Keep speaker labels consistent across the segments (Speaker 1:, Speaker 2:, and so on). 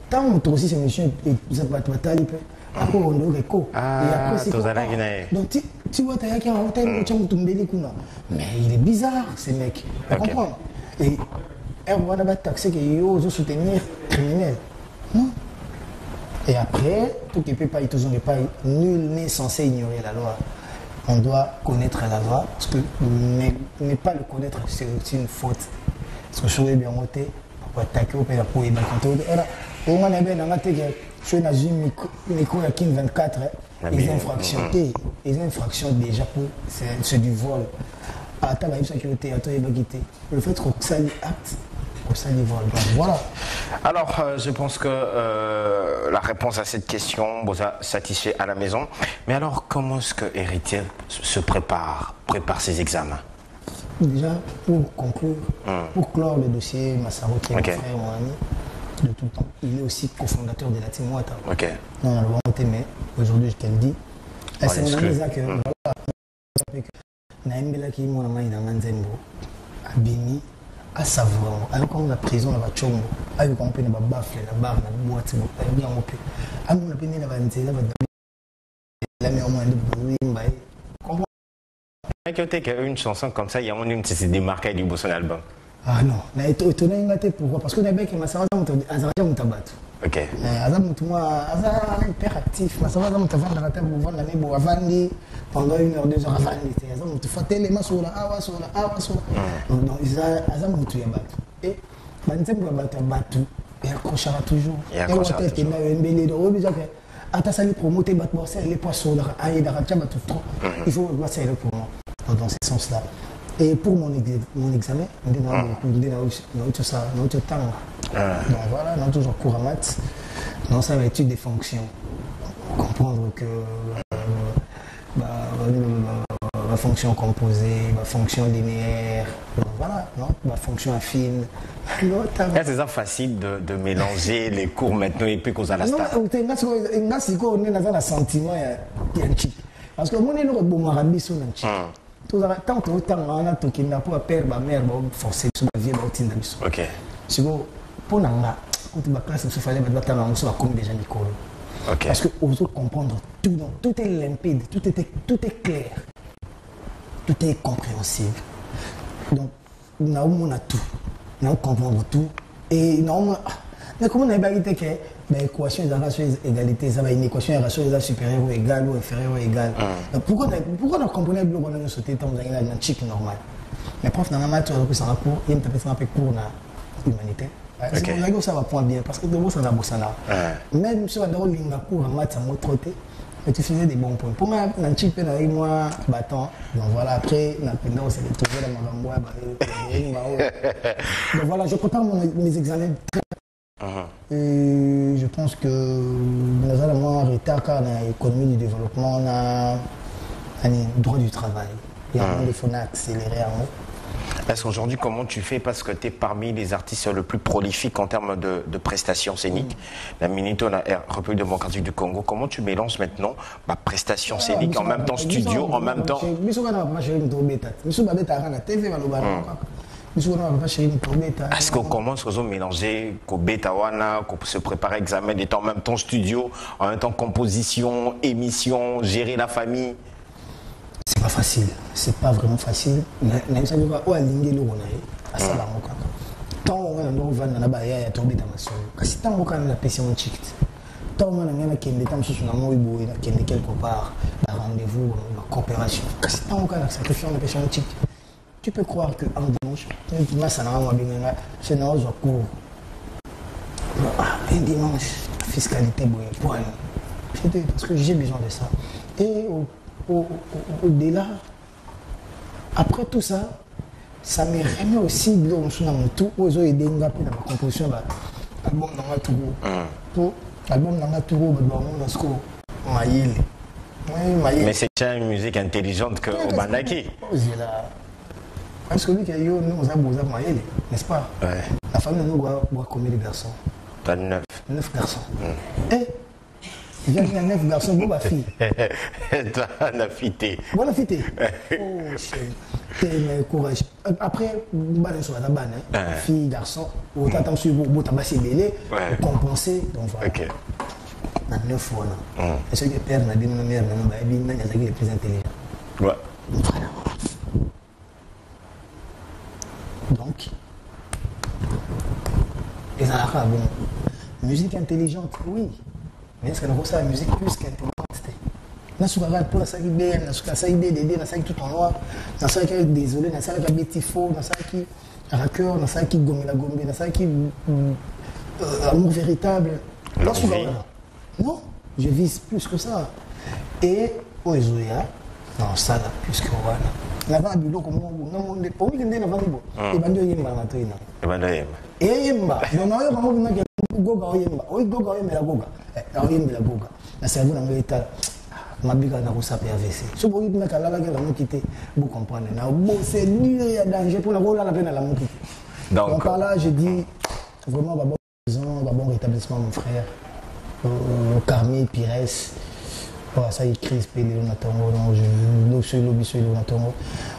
Speaker 1: Tant que aussi, c'est monsieur, ça va te battre. Après, on doit réco. Donc, tu vois, tu as un hôtel, tu as un mais il est bizarre, ces mecs. Tu comprends? Et on va taxer qu'ils osent soutenir criminels. Non. Et après, tout qui peut pas, nul n'est censé ignorer la loi. On doit connaître la loi, parce que ne pas le connaître, c'est une faute. Parce que je suis bien monté, pour attaquer au pays, pour y battre. On a bien attaqué, je suis dans une micro à 24, les infractions. Les infractions déjà, c'est du vol. Attends, la sécurité, attends, il va quitter. Le fait que ça acte. Voilà.
Speaker 2: Alors, je pense que la réponse à cette question vous a satisfait à la maison. Mais alors, comment est-ce que Héritier se prépare ses examens?
Speaker 1: Déjà, pour conclure, pour clore le dossier, Massaro, qui est mon frère, mon ami, de tout le temps, il est aussi cofondateur de la Team Wata. Non, on va monter, mais aujourd'hui, je te le dis. C'est mon ami Zach, voilà, Naïmbela qui est mon ami dans Manzembo, Abimi. À savoir, alors quand on a prison, on a chombo, avec on peut ne bafle la barre, la boîte, on bien on peut. À mon opinion, la vanité, la meilleure moyen de bouger, comprends?
Speaker 2: Une chanson comme ça, il y a une qui s'est démarquée du beau son album.
Speaker 1: Ah non, mais étonné, pourquoi? Parce que les mecs, ma savane, on tabatte.
Speaker 2: Ok.
Speaker 1: Azam, moi, Azam, hyper actif. Ma savane, on tabatte dans la table, on va l'année pour avant pendant 1 heure, 2 heures avant l'été. Azam, tu fais télé, ma soula, awa soula. Donc, Azam, tu y abattes. Et, Banzem, on va battre, et accrochera toujours. Et accrochera toujours. Et on va être embellé de déjà que, à ta salle promoter, battre, les poissons, aïe, d'arracher, battre trop. Il faut voir ça pour moi, dans ce sens-là. Et pour mon examen, on est dans tout ça, dans tout temps. Donc voilà, on a toujours cours à maths. Donc ça va être étude des fonctions. Comprendre que la fonction composée, la fonction linéaire, voilà, non, la fonction affine.
Speaker 2: C'est ça facile de mélanger les cours maintenant et puis qu'on a la star.
Speaker 1: Non, on est dans un sentiment, il y a un chic. Parce que moi, on est dans le bon marabi sur un chic. Tant que autant on a tout qui n'a pas père, ma mère, forcé sur la vie,
Speaker 2: ok.
Speaker 1: Si vous, pour nanga, quand tu vas classe, il fallait mettre dans la comme déjà Nicole. Parce que vous devez comprendre tout est limpide, tout est clair, tout est compréhensible. Donc, nous avons tout, nous comprendre tout et nous mais comment on a dit que l'équation de la ratio égalité, ça va une équation de ratio supérieure ou égale ou inférieure ou égale. Pourquoi on comprenait bien qu'on a sauté dans un chic normal? Les profs dans la matière, ça va cours, il y a un peu cours dans l'humanité. C'est pour ça va point bien, parce que de vous, ça va bosser là. Même si on a un cours en maths, ça m'a trotté, mais tu faisais des bons points. Pour moi, un chic peu avec moi, bâton. Donc voilà, après, on s'est retrouvé dans ma gamboie. Donc voilà, je prépare mes examens très. Et je pense que nous allons arrêter car dans l'économie du développement, on a un droit du travail. Il y a un faut accélérer en haut.
Speaker 2: Parce qu'aujourd'hui, comment tu fais? Parce que tu es parmi les artistes le plus prolifiques en termes de prestations scéniques. La Minito, la République démocratique du Congo, comment tu mélanges maintenant prestations scéniques en même temps studio, en même temps. Est-ce qu'on commence à mélanger Betawana, se préparer examen d'état en même temps studio, en même temps composition, émission, gérer la famille?
Speaker 1: C'est pas facile, c'est pas vraiment facile. Mais ça veut pas où aligner le ronaï à ça la moka. Tant on va dans la barrière, il y a tombé dans ma soeur. Si tant on a la pression chic. Tant on a qui est temps sur la moïbo, qui est quelque part, la rendez-vous, la coopération. Si tant on a la sacrifice de pression chic. Tu peux croire qu'un dimanche, c'est un cours. Un dimanche, fiscalité, parce que j'ai besoin de ça. Et au-delà, après tout ça, ça me remet aussi dans tout aux autres aider dans la composition. L'album dans la tour. L'album dans la tour,
Speaker 2: mais c'est une musique intelligente que au Bandaki.
Speaker 1: Parce que nous avons n'est-ce pas? La famille nous doit combien de garçons?
Speaker 2: 9.
Speaker 1: 9 garçons. Et J'ai mis un 9 garçons, bon, ma fille.
Speaker 2: On a fité.
Speaker 1: Bon, fité. Oh, c'est courage. Après, on sur la banne, fille, garçon, autant sur vous, t'as passé belé, compenser. Donc voilà. Ok. On a 9 fois. Et ce que père m'a dit, ma mère, il y a les plus intelligents.
Speaker 2: Ouais.
Speaker 1: Voilà. Donc, et ça a bon. Musique intelligente, oui. Mais est-ce qu'on a ça la musique plus qu'intelligente? N'a pas de pour la salle idée, n'a pas de idée, n'a pas tout en noir, n'a pas de désolé, n'a pas de petit faux, n'a pas de raccœur, n'a pas de gomme la gomme, n'a pas de amour véritable. Non, je vise plus que ça. Et au Ezoya, non, ça là, plus que voilà. La vente du lot comme on ne peut pas dire la vente du lot. Et ben de yemba na toina.
Speaker 2: Et ben de yemba.
Speaker 1: Et yemba. Non non, on va dire goga yemba. Oui goga yemba la goga. La yemba la goga. La cerveau na ngeta. Mabiga na kosa pe AVC. So bo yimba kala la la mokité. Vous comprenez. Na bon c'est dur, il y a danger pour la gola la peine à la mokité. Donc par là je dis vraiment bon rétablissement mon frère. Carmi Pires. Voilà, ça y est, Chris,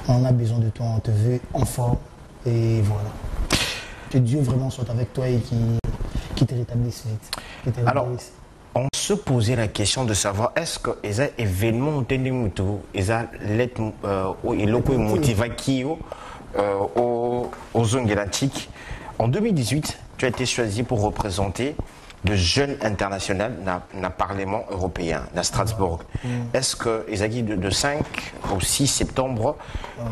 Speaker 1: on a besoin de toi, on te veut en forme. Et voilà. Que Dieu vraiment soit avec toi et qui te rétablisse vite.
Speaker 2: Alors, on se posait la question de savoir est-ce que les événements aux zones galactiques. En 2018, tu as été choisi pour représenter de jeunes internationaux dans le Parlement européen, à Strasbourg. Est-ce que, Ezagi, de 5 au 6 septembre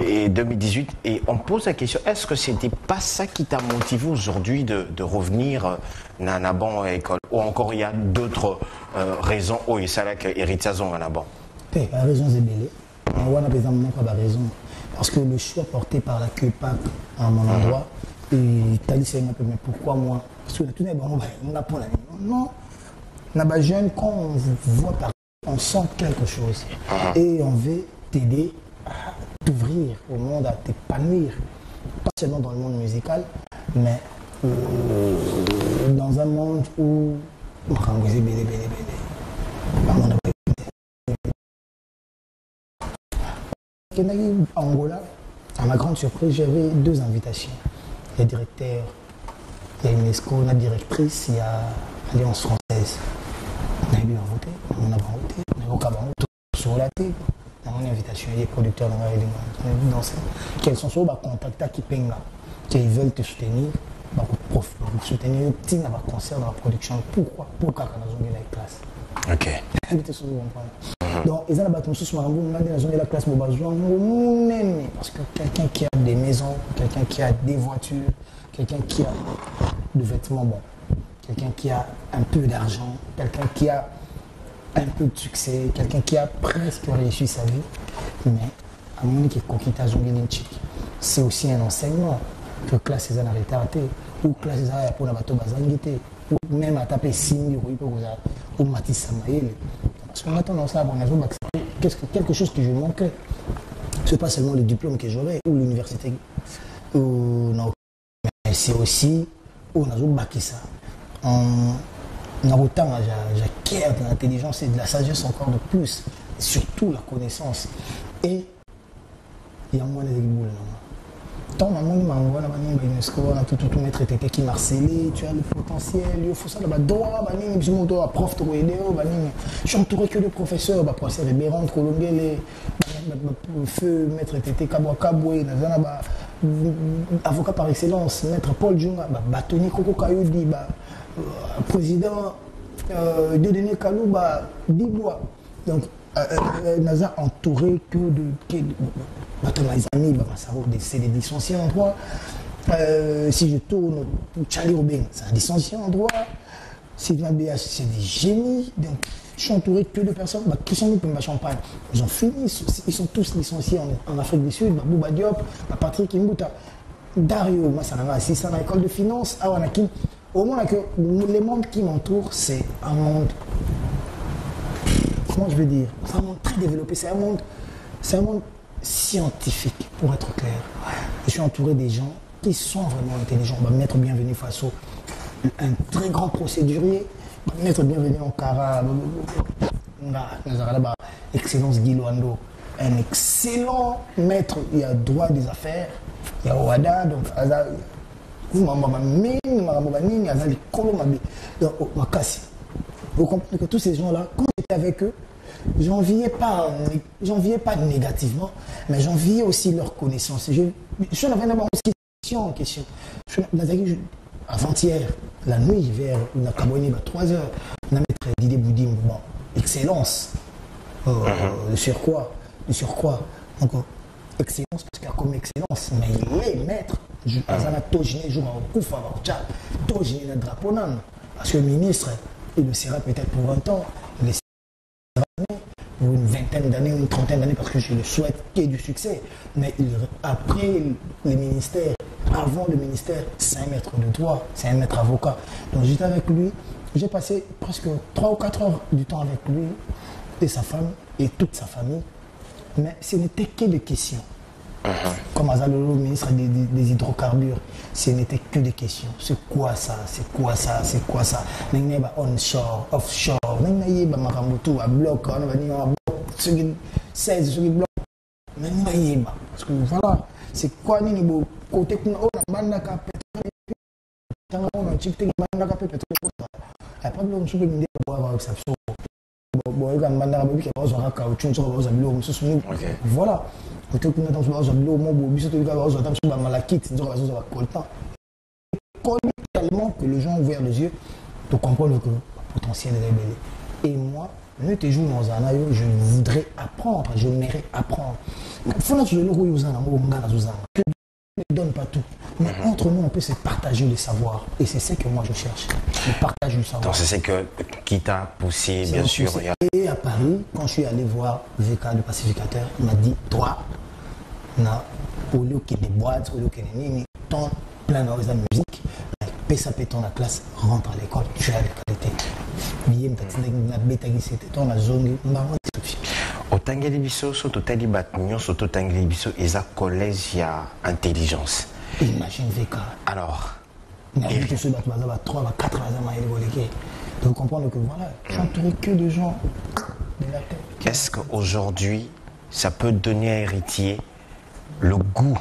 Speaker 2: et 2018, et on pose la question, est-ce que c'était pas ça qui t'a motivé aujourd'hui de revenir dans la bonne école? Ou encore il y a d'autres raisons, où il s'agit que Héritier Zong en a bon?
Speaker 1: La raison est belle. On a besoin de raison. Parce que le choix porté par la CUPAC à mon endroit, et t'as dit un peu, mais pourquoi moi? Parce que tout le monde on apprend la vie. Non, les jeunes, quand on vous voit parler, on sent quelque chose. Et on veut t'aider à t'ouvrir au monde, à t'épanouir. Pas seulement dans le monde musical, mais dans un monde où on Angola, à ma grande surprise, j'avais 2 invitations. Il y a directeur, il y a UNESCO, la directrice, il y a Alliance française. On a bien voté, on a voté, on a voté sur la télé. On a une invitation, il y a des producteurs dans la danser. Quels sont ceux qui contactent qui peignent, qui veulent te soutenir, pour soutenir petit concert dans la production. Pourquoi? Pourquoi on a besoin de la classe?
Speaker 2: Ok.
Speaker 1: Donc, ils ont la bâtiment sur la classe, parce que quelqu'un qui a des maisons, quelqu'un qui a des voitures, quelqu'un qui a des vêtements bons, quelqu'un qui a un peu d'argent, quelqu'un qui a un peu de succès, quelqu'un qui a presque réussi sa vie, mais à mon avis, c'est aussi un enseignement que classe est en arrêté, ou classe est pour la bateau bazangité, ou même à taper signe, ou Matisse Samaïl. Parce qu'on a tendance à avoir quelque chose que je manquais. Ce n'est pas seulement le diplôme que j'aurais, ou l'université, mais c'est aussi où on a bâti ça. On a autant, j'acquiert de l'intelligence et de la sagesse encore de plus, et surtout la connaissance. Et il y a moins de boules. Tant maman m'envoie là-bas, on a tout maître TT qui marcelé, tu as le potentiel, il faut ça là-bas, droit, je suis prof de je suis entouré que de professeurs, professeur Béran, Colombier, feu, maître TT, Kaboué, avocat par excellence, maître Paul Djunga, bâtonnier Koko Kayoudi, président Dédéné Kalou, Dibois. Donc, Naza entouré que de mes amis, c'est des licenciés en droit. Si je tourne, Charlie Robin, c'est un licencié en droit. Sylvain BH, c'est des génies. Donc, je suis entouré que de personnes qui sont venus pour ma champagne. Ils ont fini, ils sont tous licenciés en Afrique du Sud. Bouba Diop, Patrick Imbuta, Dario, moi, ça n'a pas assisté à l'école de finance. Au moins, que les mondes qui m'entourent, c'est un monde. Comment je veux dire? C'est un monde très développé, c'est un monde scientifique, pour être clair. Je suis entouré des gens qui sont vraiment intelligents. Maître Bienvenu Faso, un très grand procédurier Maître bienvenu en Kara, Excellence Guy Loando, un excellent maître, il y a droit des affaires, il y a Ouada, donc vous comprenez que tous ces gens-là, quand j'étais avec eux, j'enviais pas négativement, mais j'enviais aussi leur connaissance. Je suis d'abord aussi question. Avant-hier, la nuit, vers la Cabonne, 3 heures, on a maître Didier Boudim, bon, excellence, le surcroît. Donc, excellence, parce qu'il y a comme excellence, mais il est maître. Je pense à la Tojine, je m'en coupe à Tojine, le drapeau, parce que le ministre, il le sera peut-être pour 20 ans, il le sera pour une vingtaine d'années, une trentaine d'années, parce que je le souhaite qu'il y ait du succès. Mais après les ministères, avant le ministère, c'est un maître de droit, c'est un maître avocat. Donc j'étais avec lui, j'ai passé presque 3 ou 4 heures du temps avec lui et sa femme et toute sa famille. Mais ce n'était que des questions. Comme Azalolo, ministre des hydrocarbures, ce n'était que des questions. C'est quoi ça? Onshore, offshore, bloc, 16 blocs. Parce que voilà, c'est quoi niveau côté qu'on a mandaka pétrole, on a chipté mandaka pétrole. Après on se peut dire voir avec ça. Voilà. Côté qu'on a dans ce blog, mon beau, bisous, tellement que les gens ont ouvert les yeux pour comprendre que le potentiel est révélé. Et moi, je voudrais apprendre, je mérite apprendre. Il faut que je ne donne pas tout. Mais entre nous, on peut se partager le savoir. Et c'est ce que moi je cherche. Le partage du savoir.
Speaker 2: Donc c'est ce qui t'a poussé, bien sûr.
Speaker 1: Et à Paris, quand je suis allé voir VK, le pacificateur, il m'a dit, toi, au lieu qu'il y ait des boîtes, au lieu qu'il y ait des ton plein de musique, pesa péton la classe, rentre à l'école, tu as les qualités.
Speaker 2: Otangeli biso so totali bat nyonso totangeli biso eza collège ya intelligence.
Speaker 1: Imagine VK.
Speaker 2: Alors,
Speaker 1: de comprendre que voilà, j'entourais que de gens de la tête.
Speaker 2: Est-ce qu'aujourd'hui, ça peut donner à héritier le goût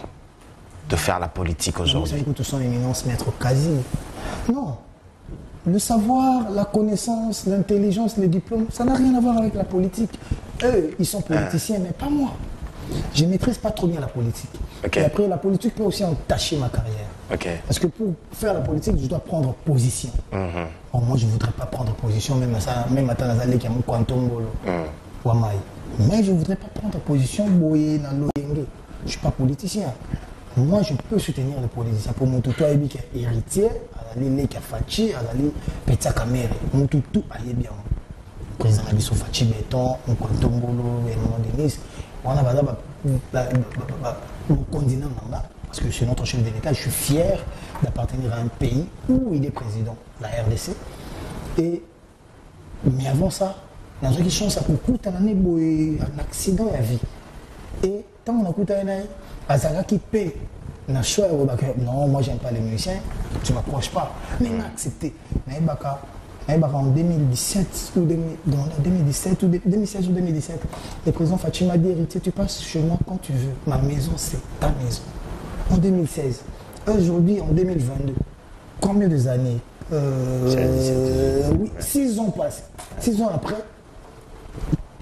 Speaker 2: de faire la politique aujourd'hui?
Speaker 1: Vous savez que son éminence, maître Kazi. Non. Le savoir, la connaissance, l'intelligence, le diplôme, ça n'a rien à voir avec la politique. Eux, ils sont politiciens, mais pas moi. Je ne maîtrise pas trop bien la politique.
Speaker 2: Okay.
Speaker 1: Et après, la politique peut aussi entacher ma carrière.
Speaker 2: Okay.
Speaker 1: Parce que pour faire la politique, je dois prendre position. Or, moi, je ne voudrais pas prendre position, même à Tanazale qui a mon quantum bolo. Mais je ne voudrais pas prendre position. Je ne suis pas politicien. Moi, je peux soutenir les politiciens. Pour mon toutou qui est héritier, les qui a Fachi, les petits caméras. Mon toutou est bien. Le président Abisso Fachi Béton, mon quantum bolo, et mon Denis. On a le continent, parce que c'est notre chef de l'État, je suis fier d'appartenir à un pays où il est président, la RDC. Mais avant ça, dans une question, ça peut coûter un accident à vie. Et tant qu'on a coûté un an, Azara qui paie, non, moi j'aime pas les musiciens, tu ne m'approches pas. Mais il m'a accepté. En 2017 ou 2016 ou 2017, le président Fachi m'a dit, héritier, tu passes chez moi quand tu veux. Ma maison, c'est ta maison. En 2016. Aujourd'hui, en 2022, combien de années 6 ans passent. 6 ans après,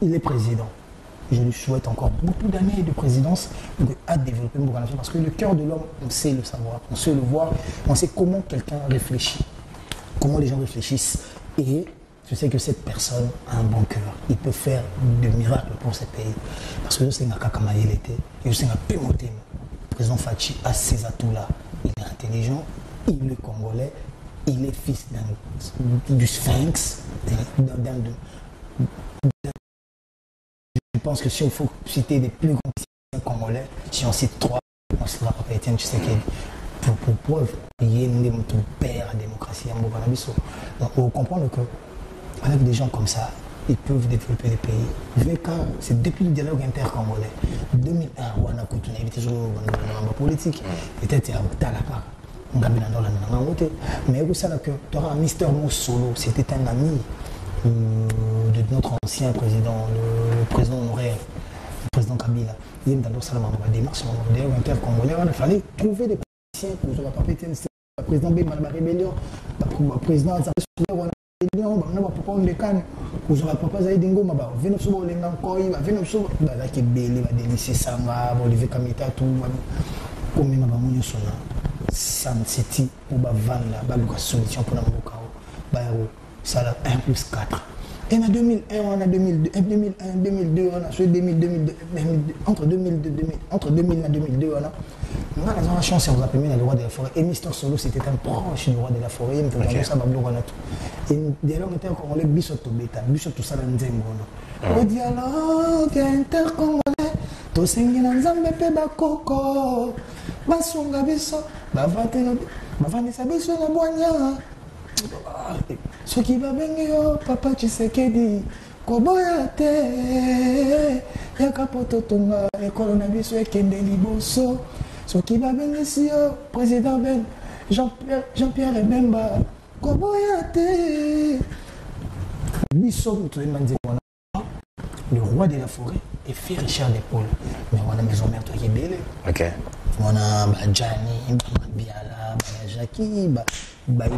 Speaker 1: il est président. Je lui souhaite encore beaucoup d'années de présidence à développer mon nation parce que le cœur de l'homme, on sait le savoir, on sait le voir, on sait comment quelqu'un réfléchit, comment les gens réfléchissent. Et je sais que cette personne a un bon cœur. Il peut faire de miracles pour ce pays. Parce que je sais qu'il était, je sais qu'il le président Fachi a ces atouts-là. Il est intelligent, il est congolais, il est fils du sphinx. Je pense que si on faut citer les plus grands congolais, si on cite 3, on citera Papa Etienne Tshisekedi. Pour preuve, il y a un père à la démocratie en Bobanabiso. Donc, il faut comprendre qu'avec des gens comme ça, ils peuvent développer des pays. VK, c'est depuis le dialogue intercongolais. 2001, on a continué à éviter la politique. Peut-être à Talaka. Mais vous savez que tu auras un Mister Moussolo, c'était un ami de notre ancien président, le président honoraire, le président Kabila. Il y a une démarche, il fallait trouver des politiciens pour le président Bema la rébellion, le président Zambé rébellion, vous aurez proposé des dingo, venez sur les Nankoi, venez sur la Kébélé, va délicer Sanga, Olivier Kamita, tout, comme il m'a dit, Sam City, pour vendre la solution pour la Mokao, ça a 1 plus 4. Et en 2001, on a 2002, 2002, on a fait 2002, entre 2000 et 2002, on a la chance, on vous appelle le roi de la forêt. Et Mister Solo, c'était un proche du roi de la forêt. Et d'ailleurs, on était encore les Bissot Beta, Bissot tout ça dans le Zembo. Au dialogue intercongolais, tout ce qui est dans Zambé Bakoko, Basunga Bisso, Bavante Sabiso Naboigna. Ce qui va venir, papa, tu sais qu'est dit, Koboyate, Yakapoto Tonga, et coronavirus et Kendeli Bosso. Ce qui va venir ici, président Ben, Jean-Pierre Ebemba, Koboyate. Bissot, le roi de la forêt, et fait Richard d'épaule. Mais on a maison mère, toi qui est belle.
Speaker 2: Ok.
Speaker 1: On a Gianni, Biala, Jackie, Babi,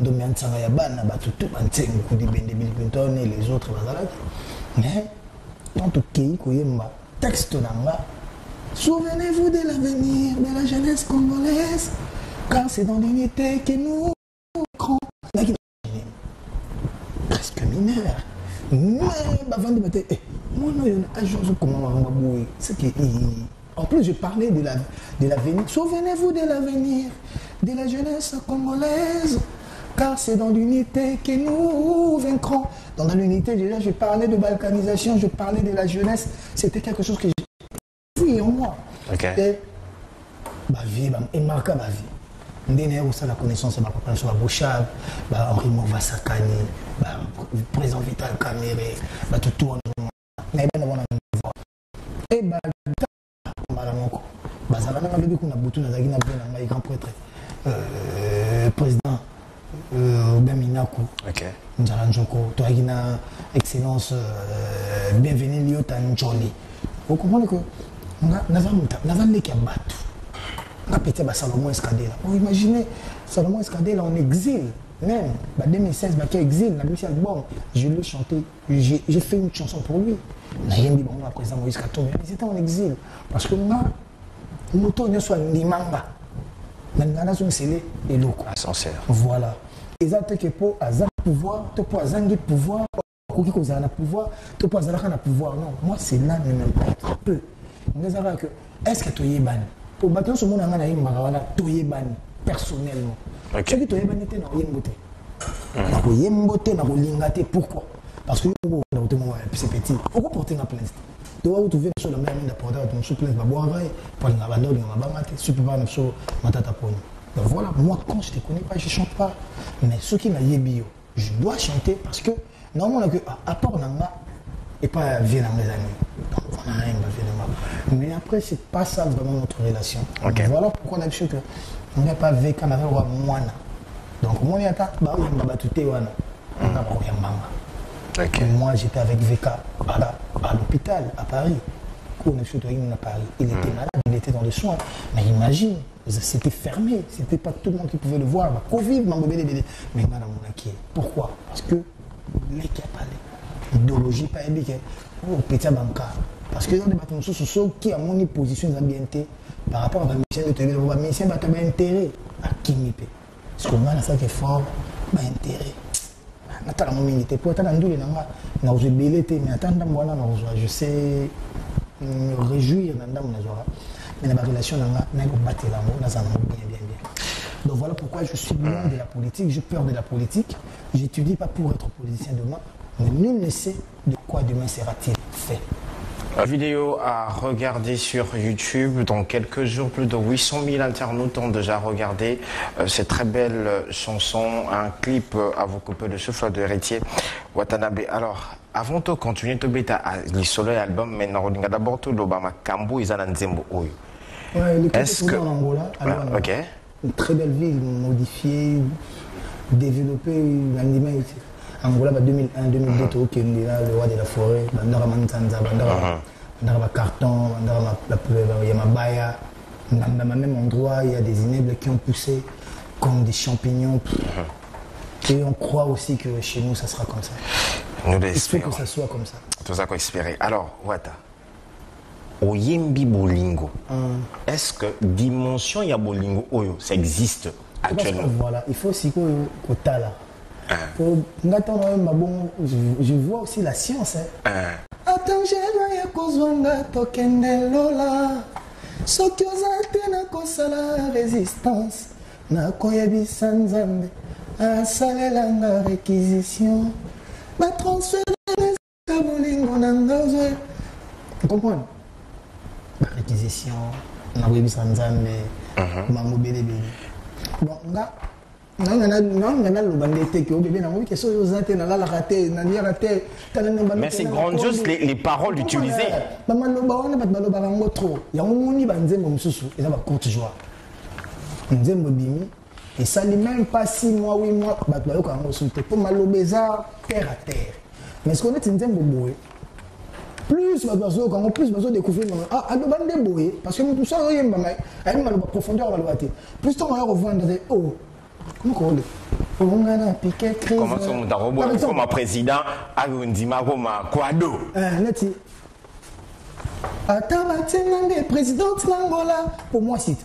Speaker 1: Domiansanga Yabana, Batutu, Bantengu, Kudibende, Bilpinton et les autres. Mais, tant que Koyemba, texte Nanga, souvenez-vous de l'avenir de la jeunesse congolaise, car c'est dans l'unité que nous crons. Presque mineur. Mais, moi, en plus, je parlais de l'avenir. Souvenez-vous de l'avenir de la jeunesse congolaise, car c'est dans l'unité que nous vaincrons. Dans l'unité, déjà, je parlais de balkanisation, je parlais de la jeunesse. C'était quelque chose que j'ai vu en moi.
Speaker 2: Okay.
Speaker 1: Et ma vie, et marqué ma vie. Ndene aussi la connaissance de ma population, Bouchab, Henri Mouvasakani, président Vital Kamere, tout en mais ben on a voir. Et Malamoko, Bazalana avait dit qu'on a bouton dans Zagina Ben, grand prêtre, président Beminaku, Njalanjoko, Toagina, excellence, bienvenue Liota Njoli. Vous comprenez que nous avons les qui abattent. On a pété Salomon Escadé. Vous imaginez, Salomon Escadé en exil, même, en 2016, il exil, bon, je l'ai chanté, j'ai fait une chanson pour lui. On a président Moïse Katumbi, mais c'était en exil. Parce que moi, nous sommes soit Nimanga, maintenant nous sommes et locaux.
Speaker 2: Sincère.
Speaker 1: Voilà. Et ça, c'est pour avoir pouvoir, pour avoir pouvoir, pour avoir pouvoir, pour avoir pouvoir. Non, moi, c'est là, mais n'importe peu. Est-ce que tu es ban? Pour battre ce monde, on a eu ban personnellement. Ce qui est ban était dans Yembote. Dans Yembote, dans Lingate, pourquoi? Parce que c'est petit. Pourquoi porter la plainte? Tu vas trouver sur la même d'apporter ton souple, ma boire, pour les abandons, ma bamate, super pas sur ma tatapone. Donc voilà, moi quand je ne te connais pas, je ne chante pas. Mais ce qui m'a dit bio, je dois chanter parce que normalement, à part Nanga, et pas venir dans les amis. Donc voilà, mais après, c'est pas ça vraiment notre relation. Okay. Voilà pourquoi on a dit qu'on n'a pas vécu avec moi. Donc moi, il y a tout moi, j'étais avec VK à l'hôpital, à Paris. Il était malade, il était dans les soins. Mais imagine, c'était fermé, c'était pas tout le monde qui pouvait le voir. Covid, mais pourquoi? Parce que les qui a parlé, l'idéologie pas éduquée, petit banca. Parce que dans les bâtiments sociaux, qui a mon position d'ambienté par rapport à la mission de télé, la mission va avoir intérêt à Kimipe. Parce que moi, ça qui est fort, intérêt. Je sais me réjouir mais la relation donc voilà pourquoi je suis loin de la politique, j'ai peur de la politique, j'étudie pas pour être politicien demain, mais nul ne sait de quoi demain sera-t-il fait.
Speaker 2: La vidéo à regarder sur YouTube. Dans quelques jours, plus de 800 000 internautes ont déjà regardé cette très belle chanson, un clip à vous couper le souffle de Héritier Watanabe. Alors, avant de continuer, tu as le solo album, mais d'abord, tu as Kambu Izana Nzembo Oyo.
Speaker 1: Est-ce que en Angola, alors, une très belle ville, modifiée, développée, Angola, 2001, 2002, le roi de la forêt, Bandara Manzanza, Bandara Carton, Bandara Yamabaya. Dans le même endroit, il y a des immeubles qui ont poussé comme des champignons. Et on croit aussi que chez nous, ça sera comme ça. Il faut que ça soit comme ça.
Speaker 2: Tout ça qu'on espérait. Alors, Wata, Oyembi Bolingo, est-ce que dimension ya Bolingo Oyo, ça existe actuellement?
Speaker 1: Voilà, il faut aussi que Tala. Je vois aussi la science. Attends, j'ai kozwanga tokende lola. Soki ozate na kosala résistance. Na koyebisa Nzambe. Asalelanga réquisition. Ma transfert les Bolingo nangazo. Vous comprenez? La réquisition. Na koyebisa Nzambe. Mango bele bele. Bon, là.
Speaker 2: Mais c'est grandiose les paroles utilisées.
Speaker 1: Et ça n'est même pas 6 mois, 8 mois, pour malobéza terre à terre. Mais ce qu'on est en plus besoin de découvrir parce que nous tous ça il profondeur plus on va revendre oh comment
Speaker 2: comme président Ndima comme Kwado
Speaker 1: neti Atabatengande présidente Langola pour moi c'est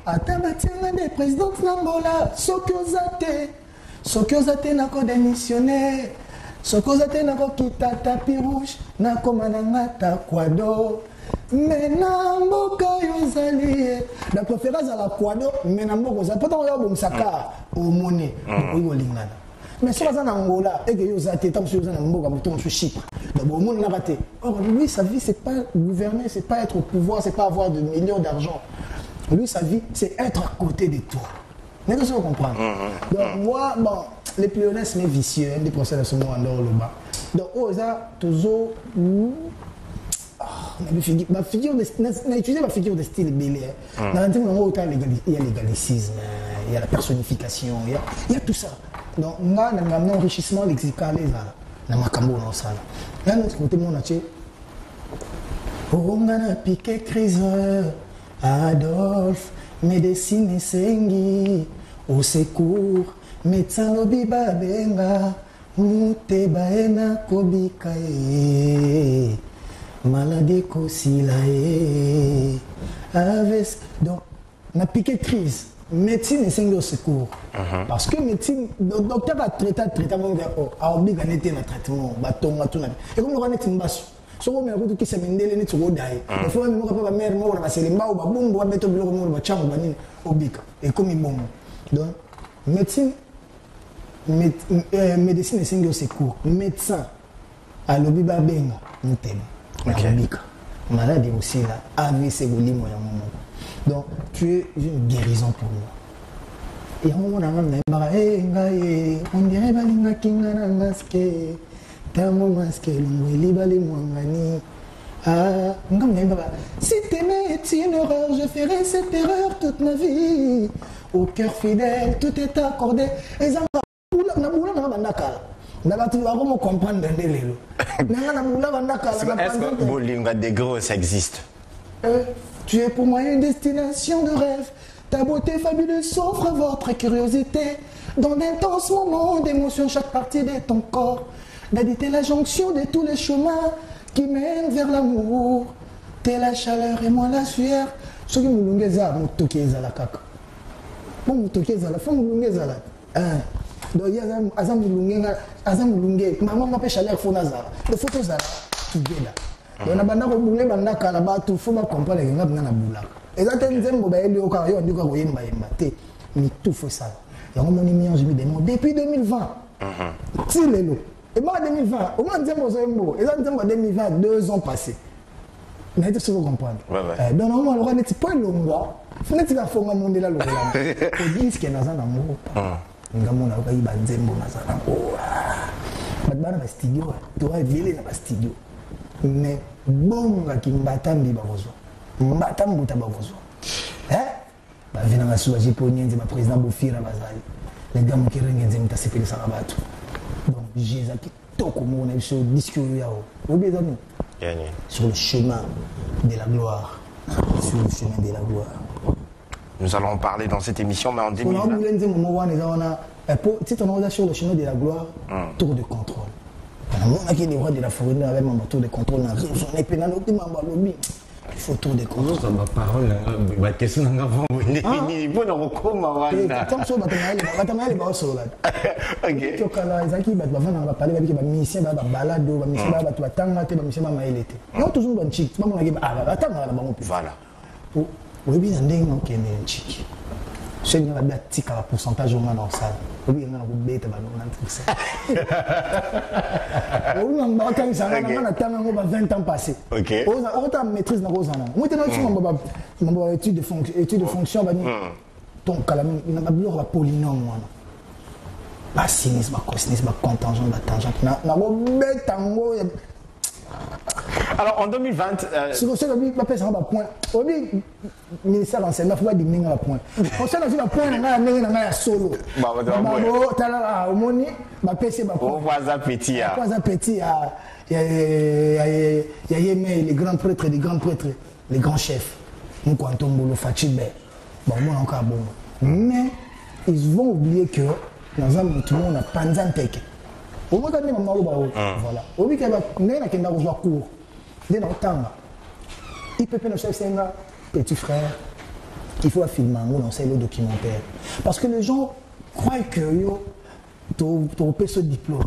Speaker 1: Atabatengande présidente Langola Sokiozate nako démissionner Sokozate nako kita tapis rouge nako manangata Kwado Menamboka yozali la préférence à la Kwado menamboka za peut-on y avoir saka au monnaie au lingana mais si ça en Angola et que yozate tant sur na mboka muto sur Chypre d'abord au monde n'a raté or lui sa vie c'est pas gouverner c'est pas être au pouvoir c'est pas avoir de millions d'argent lui sa vie c'est être à côté de toi mais que ça vous comprendre donc moi bon les pléonastes mais vicieux des procès de ce monde en dehors le bas donc oza toujours ma figure utiliser ma figure de style belé dans il y a l'égalicisme il y a la personnification il y a tout ça donc moi dans mon enrichissement lexical na makambo na sala là notre côté mon acheté on a piqué crise Adolphe médecine sengi au secours médecin lobi babenga muteba ena kobika maladie kosila avec donc na piqué crise médecine et sengi au secours parce que médecine docteur va traiter mon gars a obliga nete na traitement batonga tout na et comme on va timbaso so ko me ko ki semendele ni tsugo dai il faut même ko pa mère mo na baselemba ou babungu wa beto biloko mo ba changu banini obika et comme bon donc médecine médecine et sengi au secours médecin a lobi ba benga mutema obika maladie aussi là AVC bolimo ya momo donc tu es une guérison pour moi et à un moment on dirait balinga kinga na masque tango masque longweli bali mwangani si t'aimais est une erreur je ferai cette erreur toute ma vie au cœur fidèle tout est accordé et ça na bula na bandaka na batu ba ko comprendre ndelelo na bula bandaka
Speaker 2: est-ce que bolinga de gros ça existe
Speaker 1: tu es pour moi une destination de rêve. Ta beauté fabuleuse s'offre votre curiosité. Dans d'intenses moments d'émotion, chaque partie de ton corps. D'habiter la jonction de tous les chemins qui mènent vers l'amour. T'es la chaleur et moi la sueur. Ce qui me l'ungeza, m'toukeza la kaka. Bon, m'toukeza la femme m'lungeza la. Donc, il y a Azamulunge. Maman m'appelle chaleur Fonazara. Le photos là, together. On a banda ko bule banda kala ba tu faut comprendre que ngam na bula exactement nzembo ba eli oka yo ndiko ko yemba yemba te mi tout faut ça ya mo ni miange mi demo depuis 2020 ti lelo et moi 2020 au moins nzembo zembo exactement 2020 2 ans passés mais tu faut comprendre donc normalement le n'est pas longwa fenêtre la fonga mondela lo la ko disque na za na mo ngamona ko yiba nzembo na za na ko badbana ba studio to ai bele na ba studio mais bon qui m'attend dit barozo mbata mbuta bakozwa bavina ngasuwaji ponyenze ba président Bofira bazali les gars mokirengenze mutasepelisa bato donc jésus kitoko mona biso disque yao obezani sur le chemin de la gloire sur le chemin de la gloire.
Speaker 2: Nous allons en parler dans cette émission, mais en 2020.
Speaker 1: Si on est sur le chemin de la gloire, tour de contrôle. On a qui est le roi de la forêt avec mon tour de contrôle. Il faut tour de contrôle.
Speaker 2: Ça ma parole, ma question n'a pas été finie. Bon, on recommence.
Speaker 1: Tant que tu vas sur la. Ok. Tu as les acquis, on va parler avec les musiciens, balade, les musiciens, tu vas t'engager, les musiciens, tu vas non, toujours un chic. Tu vas attendre.
Speaker 2: Voilà.
Speaker 1: Oui, bien, on est un chic. Je sais que tu as un pourcentage dans la salle. Oui, on a un bête dans on a 20 ans passés. Ok. On a maîtrise dans les ans. Moi, je suis étude de fonction. Donc, il y a un polynôme. Pas cynisme, pas cosinus, pas contingent, pas tangent.
Speaker 2: Alors en 2020,
Speaker 1: si vous savez, vous pouvez faire un point. Au ministère de l'enseignement, il faut diminuer un point. On sait que le point est un solo. Il y a les grands prêtres, les grands chefs. Nous, quand on boule Fatibé, mais ils vont oublier que dans un tout le monde a Panzan Teke. Au moins, voilà. Au moins, il y a un cours. Il peut faire un petit frère qu'il faut filmer dans le documentaire. Parce que les gens croient que tu as ce diplôme.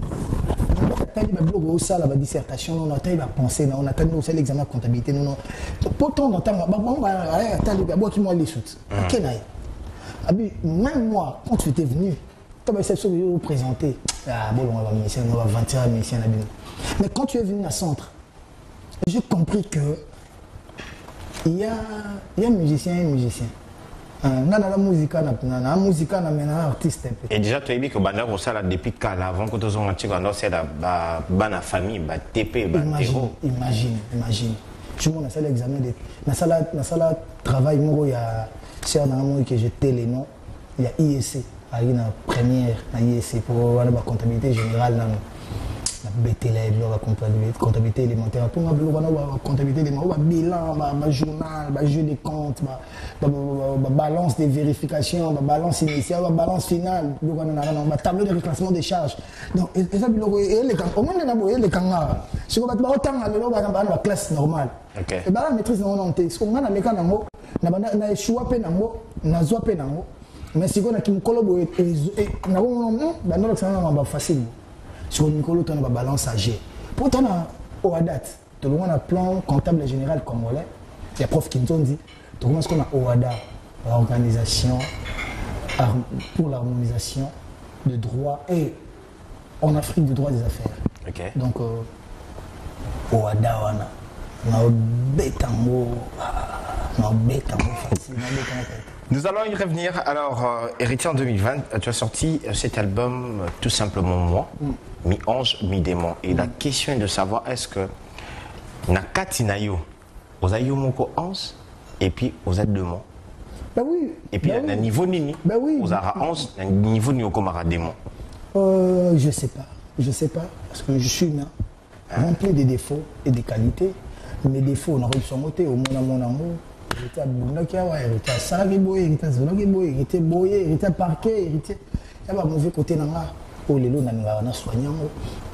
Speaker 1: On a la dissertation, on a la pensée, on a l'examen de comptabilité. Pourtant, on a même moi, quand tu étais venu, tu as essayé de vous présenter. On va 21 musiciens. Mais quand tu es venu à Centre, j'ai compris que il y a un musicien et un musicien. La musique, artiste.
Speaker 2: Et déjà, tu as dit que depuis avant que tu aies la famille,
Speaker 1: imagine. Je me suis l'examen de. Dans le travail, il y a que j'ai les noms. Il y a IEC, il y a une première IEC pour la comptabilité générale. La comptabilité élémentaire, pour la comptabilité élémentaire, bilan, journal, jeu de comptes, balance de vérification, balance initiale, balance finale, tableau de reclassement des charges. Donc, au moins, les kangas, si on va dans la classe normale, et la maîtrise de mon ce qu'on a dans les canaux, on a échoué à peine, on a joué à peine, mais si on a qui me collaboré, on a facile. Sur le micro, on a balance à G. Pourtant, on a date. Tout le monde a un plan comptable général congolais. Il y a prof qui nous ont dit, tout le monde a OADA, organisation pour l'harmonisation de droit et en Afrique de droit des affaires.
Speaker 2: Okay.
Speaker 1: Donc, OADA, on a un bétango facile.
Speaker 2: Nous allons y revenir. Alors, Héritier, en 2020, tu as sorti cet album Tout simplement moi, mi-ange, mi-démon. Et la question est de savoir est-ce que Nakati Nayo, aux Ayomoko ange, et puis aux démons.
Speaker 1: Ben oui.
Speaker 2: Et puis, à niveau Nini, aux Ara ange, à niveau Nyokomara démon.
Speaker 1: Je sais pas, parce que je suis humain, rempli de défauts et de qualités. Mes défauts, on a reçu son côté, au mon amour. Il était à Bundakia, il était à Saragiboy, il était à Zonagiboy, il était boyé, il était parqué, il était. Il y a un mauvais côté dans la. Oh, les lots, on a soigné.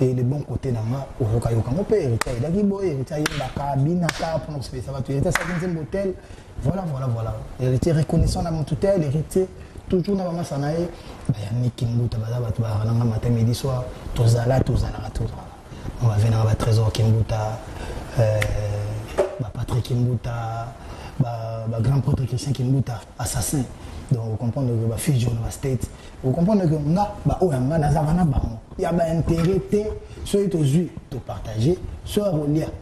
Speaker 1: Et les bons côtés dans la. Oh, il y a il était à Dagiboy, il était à Yabaka, Binaka, pour nous faire ça. Il était à 50e hôtel. Voilà. Il était reconnaissant dans mon tutelle, il était toujours dans ma sanae. Il y a un Kimbuta, matin, midi, soir. Tozala. On va venir à Trésor Kimbuta, Patrick Kimbuta. Grand prêtre chrétien qui est assassin. Donc, vous comprenez que la fusion de la state. Vous comprenez que il y a un intérêt, soit tu as tu partager, soit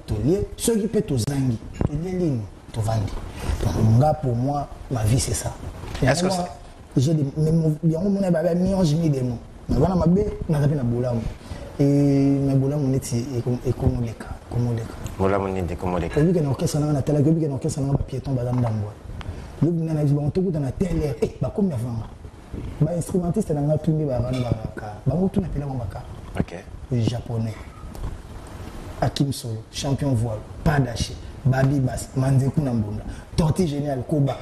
Speaker 1: tu lier, soit qui peut te zangi, tu lier, tu vendre. Donc, pour moi, ma vie c'est ça. Est-ce que j'ai des. Mais il y a un mi-ange, mi-démon. Mais voilà, ma belle, on a tapé la boule. Et mais bola moneti et komoleka.
Speaker 2: Bola moneti komoleka.
Speaker 1: Lui qui est orchestre na télé, lui qui est orchestre na piéton badam dambo. Lui qui na dit on tout dans la télé, ba comme avant. Ba instrumentiste na ngatumbi ba bana ba mutu na pela maka.
Speaker 2: OK.
Speaker 1: Les japonais. Hakim Solo, champion voile, Padaché, Babi Bass, Manzeku Nambunda, Torti Génial, Koba.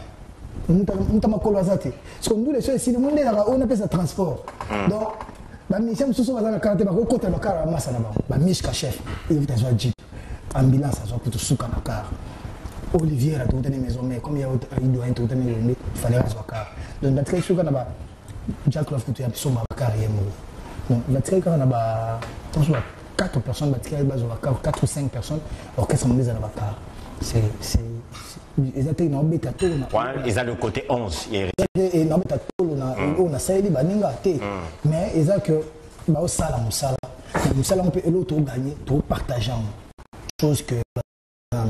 Speaker 1: Nous avons zate. Parce que nous, les choses ici, le monde est là, on appelle ça transport. Donc, la mission, c'est sur la carte, on côté le car à masse là-bas. La Mishka chef, il veut avoir jeep, ambulance, ça pour tout souka na car. Olivier a tout donné maison, mais comme il doit être tout donné, il fallait avoir car. Donc, la très souka là-bas, Jack Love, tu as besoin de car, il est mort. Donc, la très là-bas, 4 personnes, 4 ou 5 personnes, l'orchestre mondial dans la car. Ils
Speaker 2: ont le côté 11.
Speaker 1: Mais ils ont que on peut l'autre gagner, tout partager. Chose que on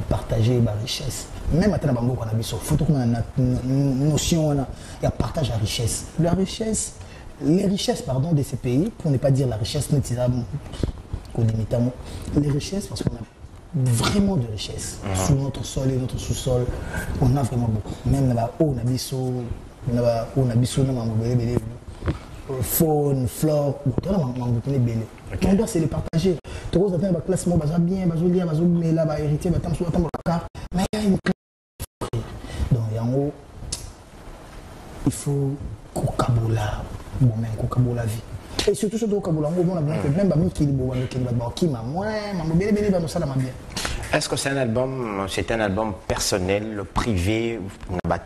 Speaker 1: partager la richesse. Même à Tanabambo, on a vu ça. Il faut qu'on ait une notion, il y a partage la richesse. La richesse, les richesses pardon, de ces pays, pour ne pas dire la richesse, les richesses, parce qu'on a vraiment de richesse. Sur notre sol et notre sous-sol, on a vraiment beaucoup. Même là-bas, on a biso, faune, flore, on doit se les partager. Tout le monde a classement, bien, mais là, héritier, mais il y a une clé. Donc, en haut, il faut Kokabola, Kokabola vie. Et surtout,
Speaker 2: est-ce que c'est un album personnel, privé,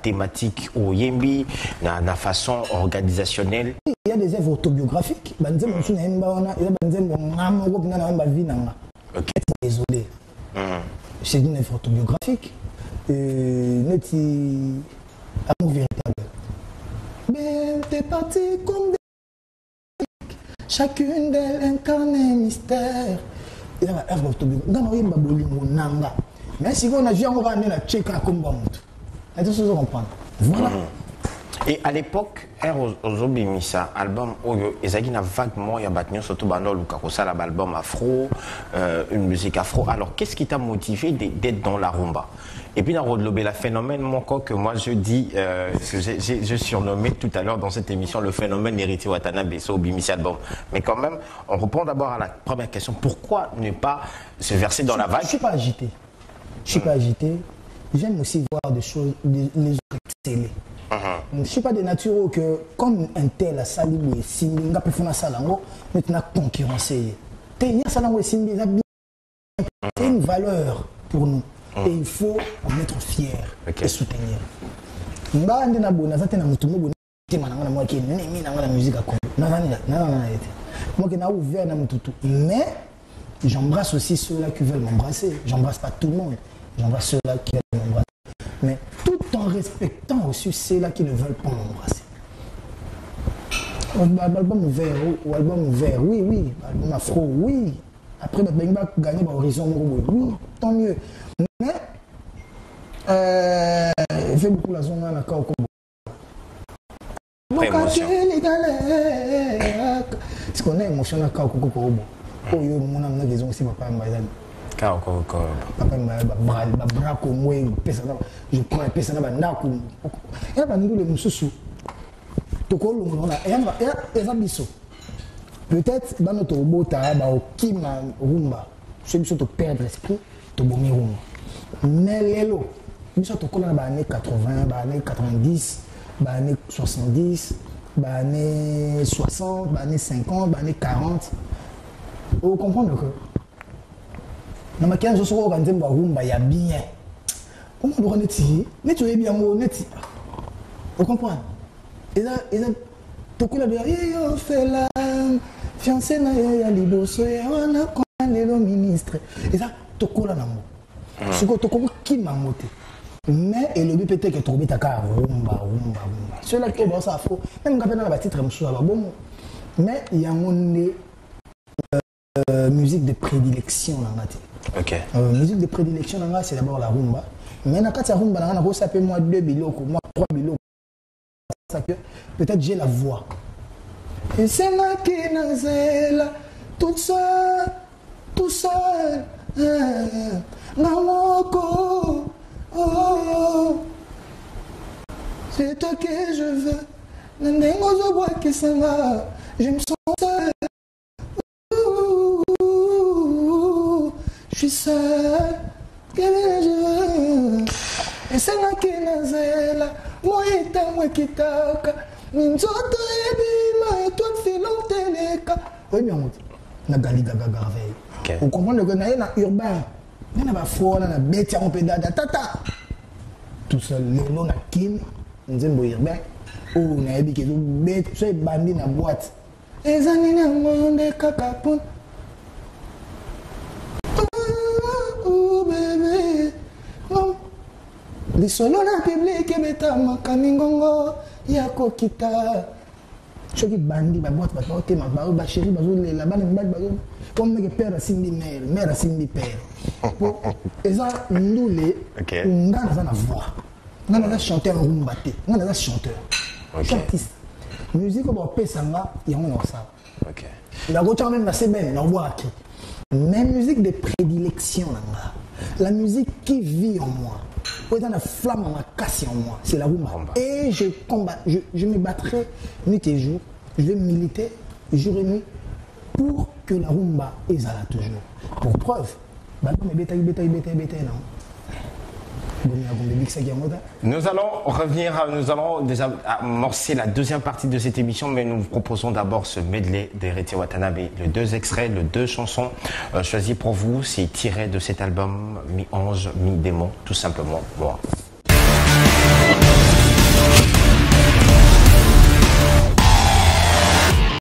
Speaker 2: thématique ou yembi, na façon organisationnelle?
Speaker 1: Il y a des œuvres autobiographiques. Désolé. C'est une œuvre autobiographique. Amour véritable. Mais t'es parti comme des... Chacune d'elles incarne un mystère. Il y a une œuvre autobiographique. Mais si on a vu, on va aller la checker comme bon. Est-ce que vous comprenez? Voilà.
Speaker 2: Et à l'époque, Ozobimisa, album Oyo, Ezagina vaguement, il y a battu surtout Bando Lukakosa, l'album afro, une musique afro. Alors, qu'est-ce qui t'a motivé d'être dans la rumba? Et puis, dans le phénomène, mon corps, que moi je dis, je surnommais tout à l'heure dans cette émission le phénomène héritier Watanabe, so Bimisa album. Mais quand même, on reprend d'abord à la première question. Pourquoi ne pas se verser dans la vague?
Speaker 1: Je ne suis pas agité. Je ne suis pas agité. J'aime aussi voir des choses, les autres exceller. Je ne suis pas de nature que, comme un tel a sali, si on a pu faire ça, maintenant concurrencer. C'est une valeur pour nous. Et il faut en être fier et soutenir. Mais j'embrasse aussi ceux-là qui veulent m'embrasser. J'embrasse pas tout le monde. J'embrasse ceux-là qui veulent m'embrasser. Mais tout en respectant aussi ceux-là qui ne veulent pas m'embrasser. Album ouvert, ou album ouvert, oui, oui. Album afro, oui. Après, on va gagner l'horizon, oui, tant mieux. Mais, il fait beaucoup la zone à la Kao Kobo. Est-ce qu'on a émotion à Kao Kobo? Oh, yo, mon âme, ils ont aussi papa Mbaïdan.
Speaker 2: Kao Kobo.
Speaker 1: Papa Mbaïdan, Brako, moi, je prends un pesa na Naku. Il y a nous les Moussou. Tokolo, il y a Bisso. Peut-être dans notre robot, tu as rumba. Celui qui perdre l'esprit, tu as rumba. Mais les lots, nous sommes dans les années 80, les années 90, les années 70, les années 60, les années 50, les années 40. Vous comprenez que dans ma carrière, je suis organisé pour rumba, il y a bien. Comment on doit nettoyer? Nettoyer bien, vous comprenez? Et là, tout le monde fait la fiancée na ya liboso ya wana kwa lelo ministre. Et ça, tout le monde. Ce que tout le monde qui m'a monté. Mais et le but peut-être que trouver ta carte rumba. Ceux-là qui ont ça faux. Même quand on a titre bon. Mais il y a une musique de prédilection là.
Speaker 2: OK.
Speaker 1: Musique de prédilection là, c'est d'abord la rumba. Mais quand la rumba là, on a sapé moi 2 biloko, moi 3 biloko. Peut-être j'ai la voix. Et c'est là qui nazela, toute seule, tout seul. Namoko, oh, c'est toi que je veux. Je me sens seul. Je suis seul. Et c'est là qui est là. Moi, moi qui t'aca. Minzoto et toi, filon téléka. Oui, bien, on a Galiga Gagarveille. Vous comprenez que nous sommes urbain. Nous sommes fort, nous sommes bêtes, on peut dada tata. Tout seul, nous sommes kim, nous sommes urbain. Oh, nous sommes bêtes, nous sommes bandits dans la boîte. Les années dans le monde, cacapoun. Oh, bébé. Les solos dans le public, bêta, makamingongo, yako kita. Je suis bandit, ma boîte, ma boîte, ma chérie, ma chérie, la balle, ma balle, comme le père a signé mère, mère a signé père. Et ça, nous les, on a la voix. On a des chanteurs en rumbaté, on a des chanteurs. Artiste. Musique, on peut ça, il y a un ça. La route, même la semaine, on voit qui. Mais musique de prédilection, la musique qui vit en moi. Dans la flamme en casse en moi, c'est la rumba. Et je combat, je me battrai nuit et jour, je vais militer jour et nuit pour que la rumba est là toujours. Pour preuve,
Speaker 2: nous allons revenir, nous allons amorcer la deuxième partie de cette émission, mais nous vous proposons d'abord ce medley d'Hérété Watanabe. Les deux extraits, les deux chansons choisies pour vous, c'est tiré de cet album Mi-Ange, Mi-Démon, tout simplement moi.